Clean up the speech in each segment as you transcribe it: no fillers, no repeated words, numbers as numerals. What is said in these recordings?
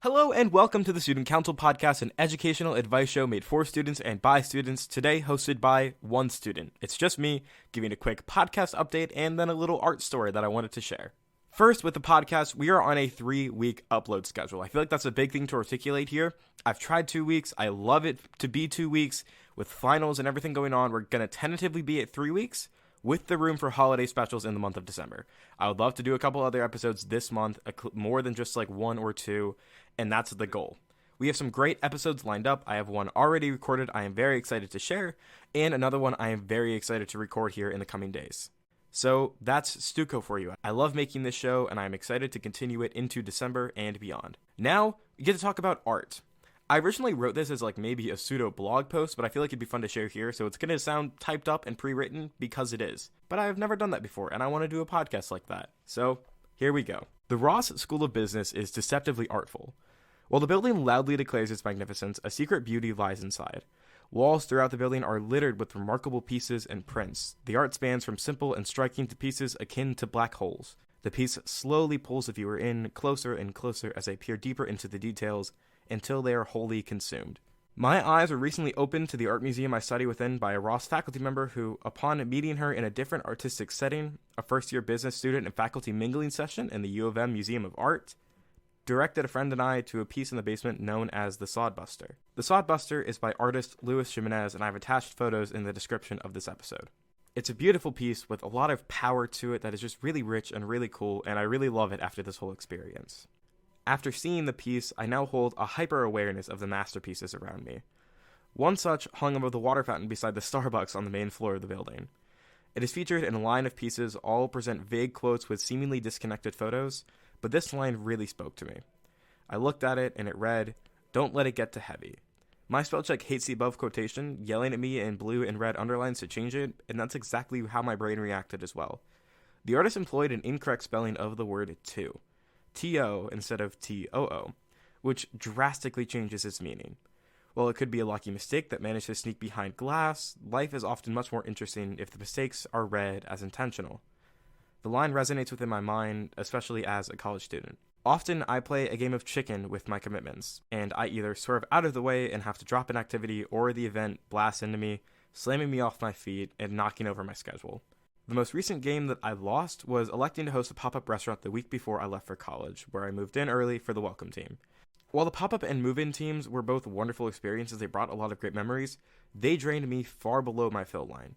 Hello and welcome to the Student Counsel Podcast, an educational advice show made for students and by students, today hosted by one student. It's just me giving a quick podcast update and then a little art story that I wanted to share. First, with the podcast, we are on a 3-week upload schedule. I feel like that's a big thing to articulate here. I've tried 2 weeks. I love it to be 2 weeks. With finals and everything going on, we're going to tentatively be at 3 weeks, with the room for holiday specials in the month of December. I would love to do a couple other episodes this month, more than just like 1 or 2, and that's the goal. We have some great episodes lined up. I have one already recorded I am very excited to share, and another one I am very excited to record here in the coming days. So that's StuCo for you. I love making this show, and I'm excited to continue it into December and beyond. Now, we get to talk about art. I originally wrote this as like maybe a pseudo blog post, but I feel like it'd be fun to share here, so it's going to sound typed up and pre-written because it is. But I've never done that before, and I want to do a podcast like that. So, here we go. The Ross School of Business is deceptively artful. While the building loudly declares its magnificence, a secret beauty lies inside. Walls throughout the building are littered with remarkable pieces and prints. The art spans from simple and striking to pieces akin to black holes. The piece slowly pulls the viewer in, closer and closer as they peer deeper into the details, until they are wholly consumed. My eyes were recently opened to the art museum I study within by a Ross faculty member who, upon meeting her in a different artistic setting, a first-year business student and faculty mingling session in the U of M Museum of Art, directed a friend and I to a piece in the basement known as the Sodbuster. The Sodbuster is by artist Luis Jimenez, and I've attached photos in the description of this episode. It's a beautiful piece with a lot of power to it that is just really rich and really cool, and I really love it after this whole experience. After seeing the piece, I now hold a hyper-awareness of the masterpieces around me. One such hung above the water fountain beside the Starbucks on the main floor of the building. It is featured in a line of pieces, all present vague quotes with seemingly disconnected photos, but this line really spoke to me. I looked at it and it read, "Don't let it get too heavy." My spell check hates the above quotation, yelling at me in blue and red underlines to change it, and that's exactly how my brain reacted as well. The artist employed an incorrect spelling of the word to. T-O instead of T-O-O, which drastically changes its meaning. While it could be a lucky mistake that managed to sneak behind glass, life is often much more interesting if the mistakes are read as intentional. The line resonates within my mind, especially as a college student. Often I play a game of chicken with my commitments, and I either swerve out of the way and have to drop an activity, or the event blasts into me, slamming me off my feet and knocking over my schedule. The most recent game that I lost was electing to host a pop-up restaurant the week before I left for college, where I moved in early for the welcome team. While the pop-up and move-in teams were both wonderful experiences, they brought a lot of great memories, they drained me far below my fill line.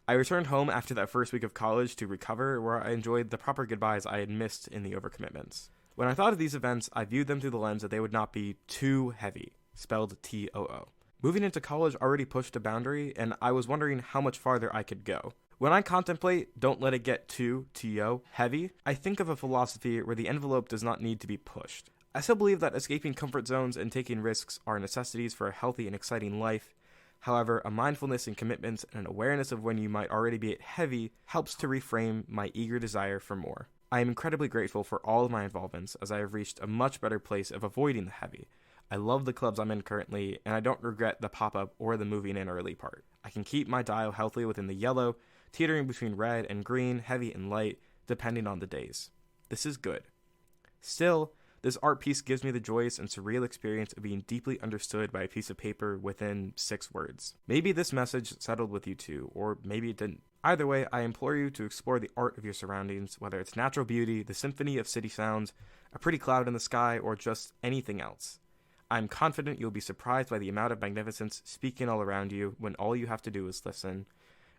I returned home after that first week of college to recover, where I enjoyed the proper goodbyes I had missed in the overcommitments. When I thought of these events, I viewed them through the lens that they would not be too heavy, spelled T-O-O. Moving into college already pushed a boundary, and I was wondering how much farther I could go. When I contemplate "don't let it get too T-O heavy," I think of a philosophy where the envelope does not need to be pushed. I still believe that escaping comfort zones and taking risks are necessities for a healthy and exciting life. However, a mindfulness in commitments and an awareness of when you might already be at heavy helps to reframe my eager desire for more. I am incredibly grateful for all of my involvements, as I have reached a much better place of avoiding the heavy. I love the clubs I'm in currently, and I don't regret the pop-up or the moving in early part. I can keep my dial healthily within the yellow, teetering between red and green, heavy and light, depending on the days. This is good. Still, this art piece gives me the joyous and surreal experience of being deeply understood by a piece of paper within 6 words. Maybe this message settled with you too, or maybe it didn't. Either way, I implore you to explore the art of your surroundings, whether it's natural beauty, the symphony of city sounds, a pretty cloud in the sky, or just anything else. I'm confident you'll be surprised by the amount of magnificence speaking all around you when all you have to do is listen.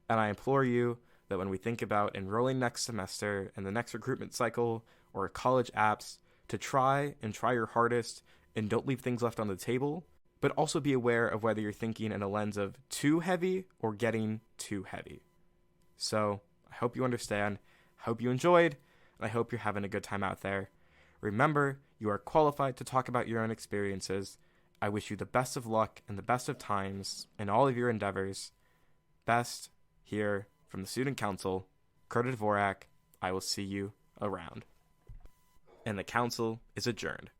And I implore you that when we think about enrolling next semester and the next recruitment cycle or college apps, to try your hardest and don't leave things left on the table, but also be aware of whether you're thinking in a lens of too heavy or getting too heavy. So, I hope you understand, I hope you enjoyed, and I hope you're having a good time out there. Remember, you are qualified to talk about your own experiences. I wish you the best of luck and the best of times in all of your endeavors. Best here from the Student Counsel, Curtis Dvorak. I will see you around. And the council is adjourned.